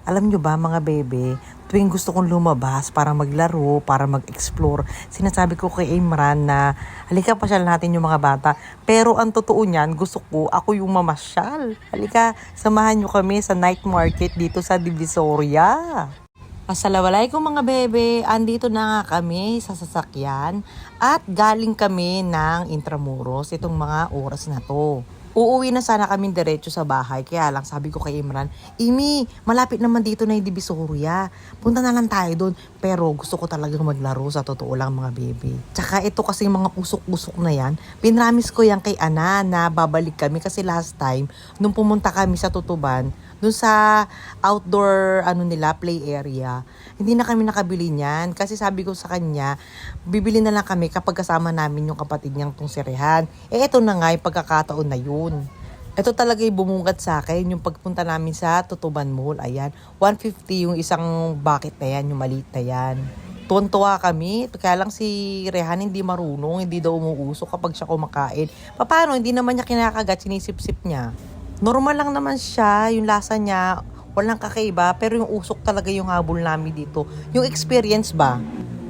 Alam nyo ba mga bebe, tuwing gusto kong lumabas para maglaro, para mag-explore, sinasabi ko kay Imran na halika pasyal natin yung mga bata. Pero ang totoo niyan, gusto ko ako yung mamasyal. Halika, samahan nyo kami sa night market dito sa Divisoria. Asalawalay ko mga bebe, andito na nga kami sa sasakyan at galing kami ng Intramuros itong mga oras na to. Uuwi na sana kami diretso sa bahay, kaya lang sabi ko kay Imran, Imi, malapit naman dito na yung Divisoria. Punta na lang tayo doon. Pero gusto ko talagang maglaro sa totoo lang mga bebe. Tsaka ito kasi mga usok-usok na yan, pinramis ko yan kay Ana na babalik kami kasi last time, nung pumunta kami sa Tutuban, dun sa outdoor play area, hindi na kami nakabili niyan kasi sabi ko sa kanya, bibili na lang kami kapag kasama namin yung kapatid niyang tong si Rehan. Eto na nga yung pagkakataon na yun. Ito talaga yung bumungat sa akin, yung pagpunta namin sa Tutuban Mall. Ayan, 150 yung isang bucket na yan, yung maliit na yan. Tuwan-tuwa kami, kaya lang si Rehan hindi marunong, hindi daw umuusok kapag siya kumakain. Paano? Hindi naman niya kinakagat, sinisip-sip niya. Normal lang naman siya, yung lasa niya, walang kakaiba, pero yung usok talaga yung habol namin dito. Yung experience ba?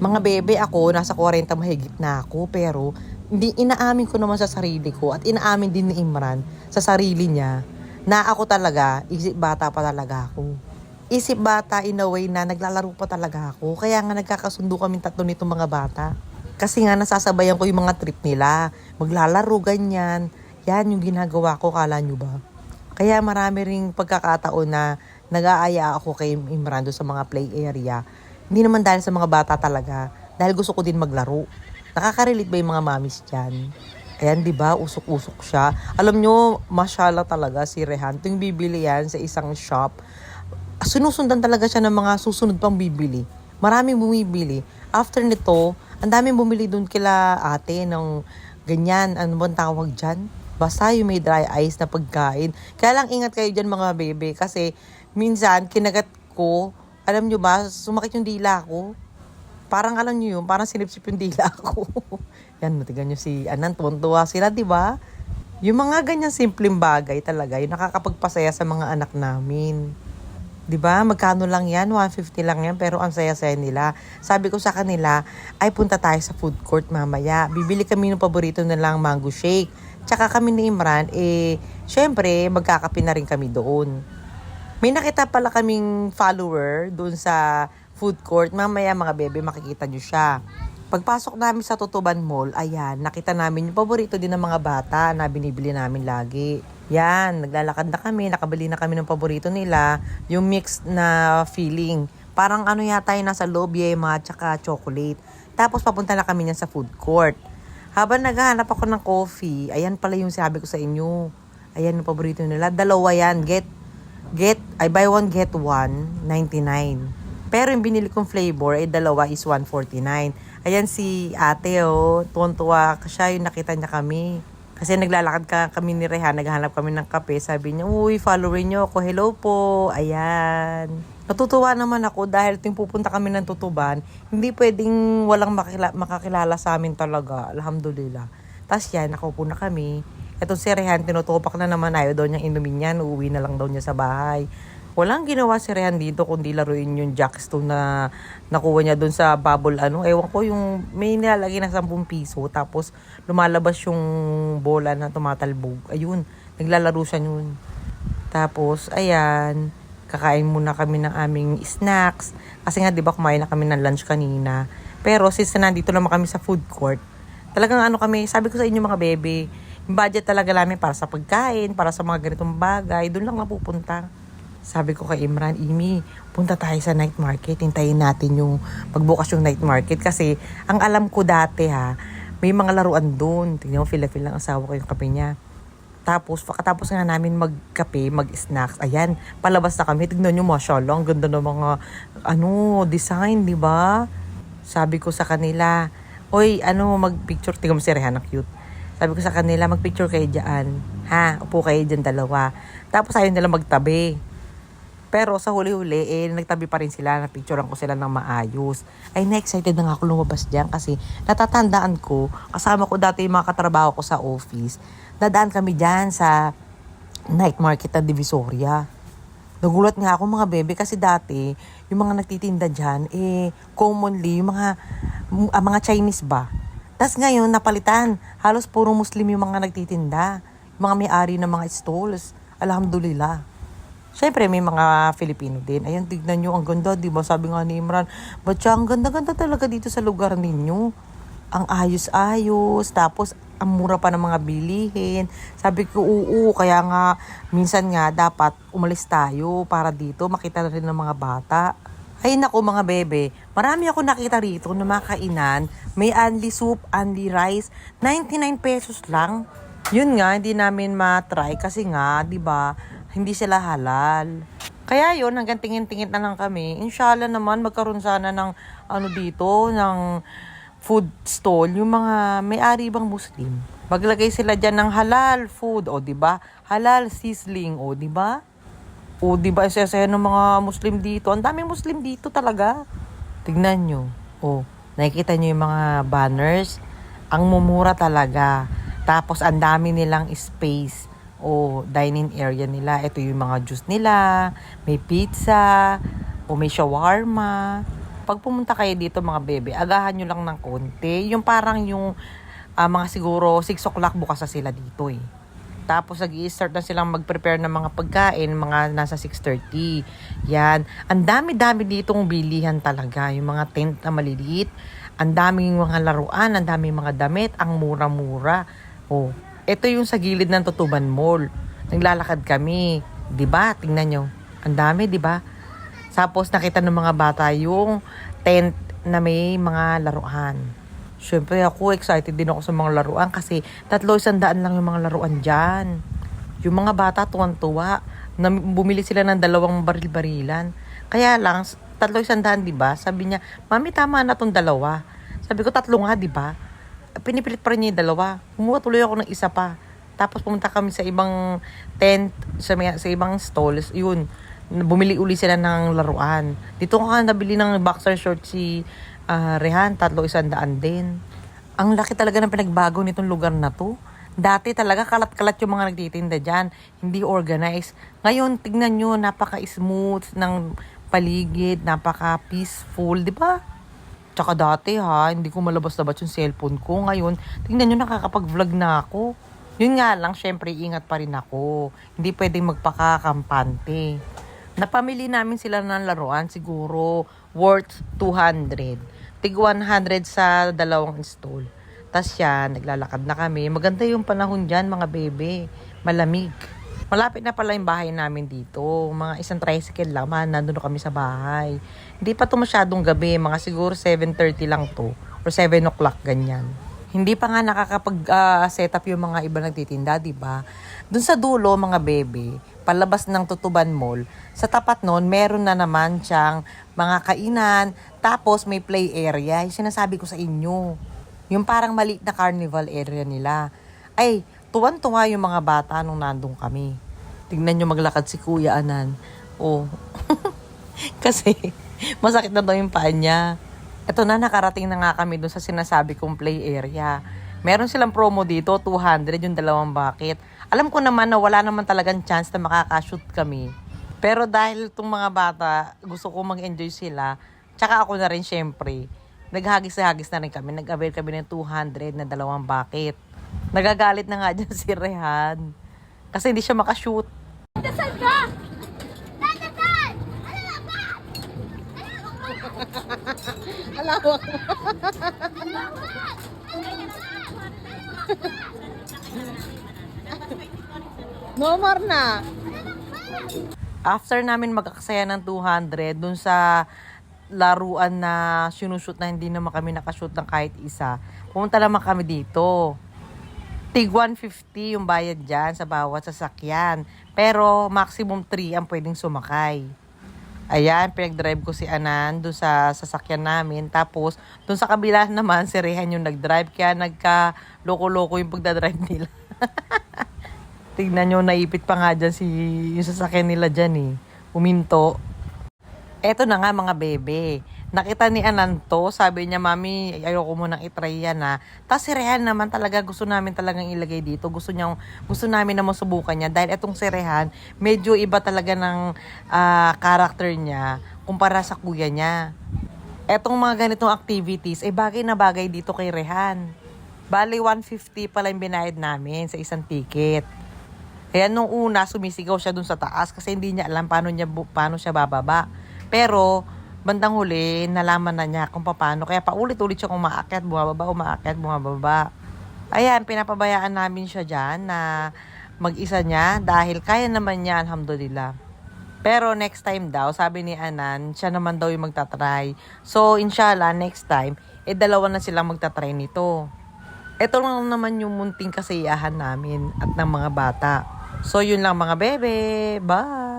Mga bebe ako, nasa 40 mahigit na ako, pero hindi inaamin ko naman sa sarili ko at inaamin din ni Imran sa sarili niya na ako talaga, isip bata pa talaga ako. Isip bata in a way na naglalaro pa talaga ako, kaya nga nagkakasundo kami tatlo nitong mga bata. Kasi nga nasasabayan ko yung mga trip nila, maglalaro ganyan, yan yung ginagawa ko, kala nyo ba? Kaya marami ring pagkakataon na nag-aaya ako kay Imran sa mga play area. Hindi naman dahil sa mga bata talaga, dahil gusto ko din maglaro. Nakaka-relate ba yung mga mamis dyan? Ayan, di ba? Usok-usok siya. Alam nyo, masyala talaga si Rehan. Tuwing bibili yan sa isang shop, sinusundan talaga siya ng mga susunod pang bibili. Maraming bumibili. After nito, ang daming bumili dun kila ate ng ganyan. Ano bang tawag dyan? Basta yung may dry ice na pagkain. Kaya lang ingat kayo dyan mga bebe kasi minsan kinagat ko, alam nyo ba, sumakit yung dila ko. Parang alam nyo yun, parang sinipsip yung dila ko. Yan, matigan nyo si Anan, tuwan-tuwa sila, di ba? Yung mga ganyan simpleng bagay talaga, yung nakakapagpasaya sa mga anak namin. 'Di ba? Magkano lang 'yan? 150 lang 'yan, pero ang saya-saya nila. Sabi ko sa kanila, ay punta tayo sa food court mamaya. Bibili kami ng paborito nilang mango shake. Tsaka kami ni Imran, syempre, magkakape na rin kami doon. May nakita pala kaming follower doon sa food court. Mamaya mga bebe, makikita nyo siya. Pagpasok namin sa Tutuban Mall, ayan, nakita namin yung paborito din ng mga bata na binibili namin lagi. Yan, naglalakad na kami, nakabili na kami ng paborito nila, yung mixed na feeling. Parang ano yata yung nasa loob, yema, tsaka chocolate. Tapos papunta na kami niyan sa food court. Habang naghahanap ako ng coffee, ayan pala yung sabi ko sa inyo. Ayan yung paborito nila. Dalawa yan, buy one, get one, 99. Pero yung binili kong flavor, dalawa is 149. Ayan si ate, tuwan-tuwa siya yung nakita niya kami. Kasi naglalakad kami ni Rehan, naghanap kami ng kape. Sabi niya, uy, follower niyo ako. Hello po. Ayan. Natutuwa naman ako dahil tuwing pupunta kami ng Tutuban, hindi pwedeng walang makakilala sa amin talaga. Alhamdulillah. Tapos yan, nakaupo na kami. Ito si Rehan, tinutupak na naman. Ayaw daw niyang inumin yan. Uuwi na lang daw niya sa bahay. Walang ginawa si Rehan dito kundi laruin yung Jackstone na nakuha niya doon sa bubble Ewan ko yung may nilalagay na 10 piso tapos lumalabas yung bola na tumatalbog. Ayun, naglalaro siya yun. Tapos, ayan, kakain muna kami ng aming snacks. Kasi nga, di ba, kumain na kami ng lunch kanina. Pero, since nandito naman kami sa food court, talagang kami, sabi ko sa inyo mga bebe, yung budget talaga namin para sa pagkain, para sa mga ganitong bagay, doon lang napupunta. Sabi ko kay Imran, Imi, punta tayo sa night market. Hintayin natin yung pagbukas yung night market. Kasi ang alam ko dati may mga laruan doon. Tingnan mo, fila-fila ang asawa ko yung kape niya. Tapos, pagkatapos nga namin magkape, mag-snacks, ayan, palabas na kami. Tignan nyo, mashallah, ang ganda ng mga, design, di ba? Sabi ko sa kanila, oy, mag-picture. Tingnan mo si Rehan, cute. Sabi ko sa kanila, mag-picture kayo dyan. Upo kayo dyan dalawa. Tapos ayaw nila magtabi. Pero sa huli-huli, nagtabi pa rin sila, napicturean ko sila ng maayos. Ay, na-excited na nga ako lumabas dyan kasi natatandaan ko, kasama ko dati yung mga katrabaho ko sa office, dadaan kami dyan sa night market na Divisoria. Nagulat nga ako mga bebe kasi dati, yung mga nagtitinda dyan, commonly, yung mga Chinese ba? Tas ngayon, napalitan. Halos puro Muslim yung mga nagtitinda. Yung mga may-ari ng mga stalls. Alhamdulillah. Siyempre, may mga Filipino din. Ayan, tignan nyo, ang ganda, di ba? Sabi nga ni Imran, batya, ang ganda-ganda talaga dito sa lugar ninyo. Ang ayos-ayos, tapos ang mura pa ng mga bilihin. Sabi ko, oo, kaya nga, minsan nga, dapat umalis tayo para dito, makita na rin ng mga bata. Ay naku mga bebe, marami ako nakita rito na mga kainan, may only soup, only rice, 99 pesos lang. Yun nga, hindi namin matry kasi nga, di ba, hindi sila halal. Kaya yun, hanggang tingin-tingin na lang kami. Inshallah naman, magkaroon sana ng dito, ng food stall, yung mga may-ari bang Muslim. Maglagay sila dyan ng halal food, o di ba? Halal sizzling, o di ba? O di ba isa-isa ng mga Muslim dito? Ang daming Muslim dito talaga. Tignan nyo. O, nakikita nyo yung mga banners? Ang mumura talaga. Tapos ang dami nilang space o dining area nila. Ito yung mga juice nila, may pizza, o may shawarma. Pag pumunta kayo dito mga bebe, agahan nyo lang ng konti. Yung parang yung mga siguro 6 o'clock bukas na sila dito eh. Tapos nag-i-start na silang mag-prepare ng mga pagkain, mga nasa 6:30. Yan. Ang dami-dami ditong bilihan talaga. Yung mga tent na maliliit. Ang daming mga laruan, ang daming mga damit, ang mura-mura. Oh, ito yung sa gilid ng Tutuban Mall. Naglalakad kami. 'Di ba? Tingnan nyo. Ang dami, 'di ba? Tapos nakita ng mga bata yung tent na may mga laruan. Siyempre ako, excited din ako sa mga laruan kasi 300 lang yung mga laruan dyan. Yung mga bata tuwan-tuwa. Bumili sila ng 2 baril-barilan. Kaya lang, 300 di ba? Sabi niya, Mami, tama na tong 2. Sabi ko, 3 nga, di ba? Pinipilit pa rin niya yung 2. Kumuha tuloy ako ng isa pa. Tapos pumunta kami sa ibang tent, sa ibang stalls. Yun, bumili uli sila ng laruan. Dito ko nabili ng boxer short si Rehan, 300 din. Ang laki talaga ng pinagbago nitong lugar na to. Dati talaga kalat-kalat yung mga nagtitinda dyan. Hindi organized. Ngayon, tignan nyo, napaka-smooth ng paligid, napaka-peaceful, di ba? Tsaka dati hindi ko malabas-labas yung cellphone ko. Ngayon, tignan nyo, nakakapag-vlog na ako. Yun nga lang, syempre, ingat pa rin ako. Hindi pwedeng magpakakampante. Napamili namin sila ng laruan, siguro worth 200. Tig 100 sa 2 stall. Tas yan, naglalakad na kami. Maganda yung panahon dyan, mga bebe. Malamig. Malapit na pala yung bahay namin dito. Mga 1 tricycle lang, nandun kami sa bahay. Hindi pa to masyadong gabi. Mga siguro 7:30 lang to. Or 7 o'clock, ganyan. Hindi pa nga nakakapag-set up yung mga iba nagtitinda, di ba? Doon sa dulo, mga bebe, palabas ng Tutuban Mall, sa tapat nun, meron na naman siyang mga kainan, tapos may play area. Yung sinasabi ko sa inyo, yung parang maliit na carnival area nila. Ay, tuwan-tuwa yung mga bata nung nandun kami. Tignan nyo maglakad si Kuya Anan. Oh, kasi masakit na daw yung paa niya. Ito na, nakarating na nga kami dun sa sinasabi kong play area. Meron silang promo dito, 200 yung 2 bucket. Alam ko naman na wala naman talagang chance na makakashoot kami. Pero dahil itong mga bata, gusto ko mag-enjoy sila, tsaka ako na rin syempre, naghagis-hagis na rin kami. Nag-avail kami ng 200 na 2 bucket. Nagagalit na nga dyan si Rehan. Kasi hindi siya makashoot. Dasal ka! Dasal! Alawak. No more na. After namin mag-aksaya ng 200 dun sa laruan na sinushoot na hindi naman kami nakashoot ng kahit isa, pumunta naman kami dito. Tig 150 yung bayad dyan sa bawat sasakyan. Pero maximum 3 ang pwedeng sumakay. Ayan, pinag-drive ko si Anan doon sa sasakyan namin. Tapos, doon sa kabila naman, si Rehan yung nag-drive. Kaya nagka-loko-loko yung pagdadrive nila. Tignan nyo, naipit pa nga dyan yung sasakyan nila dyan eh. Uminto. Eto na nga mga bebe. Nakita ni Anan to, sabi niya, Mami, ayoko munang itry yan ha. Tapos si Rehan naman talaga, gusto namin talagang ilagay dito. Gusto namin na masubukan niya. Dahil etong si Rehan, medyo iba talaga ng character niya kumpara sa kuya niya. Etong mga ganitong activities, bagay na bagay dito kay Rehan. Bali, 150 pala yung binayad namin sa isang ticket. Kaya nung una, sumisigaw siya dun sa taas kasi hindi niya alam paano siya bababa. Pero, bandang huli, nalaman na niya kung paano. Kaya paulit-ulit siya umaakyat, bumababa. Ayan, pinapabayaan namin siya dyan na mag-isa niya dahil kaya naman niya, alhamdulillah. Pero next time daw, sabi ni Anan, siya naman daw yung magtatry. So, inshallah, next time, dalawa na silang magtatry nito. Ito lang naman yung munting kasiyahan namin at ng mga bata. So, yun lang mga bebe. Bye!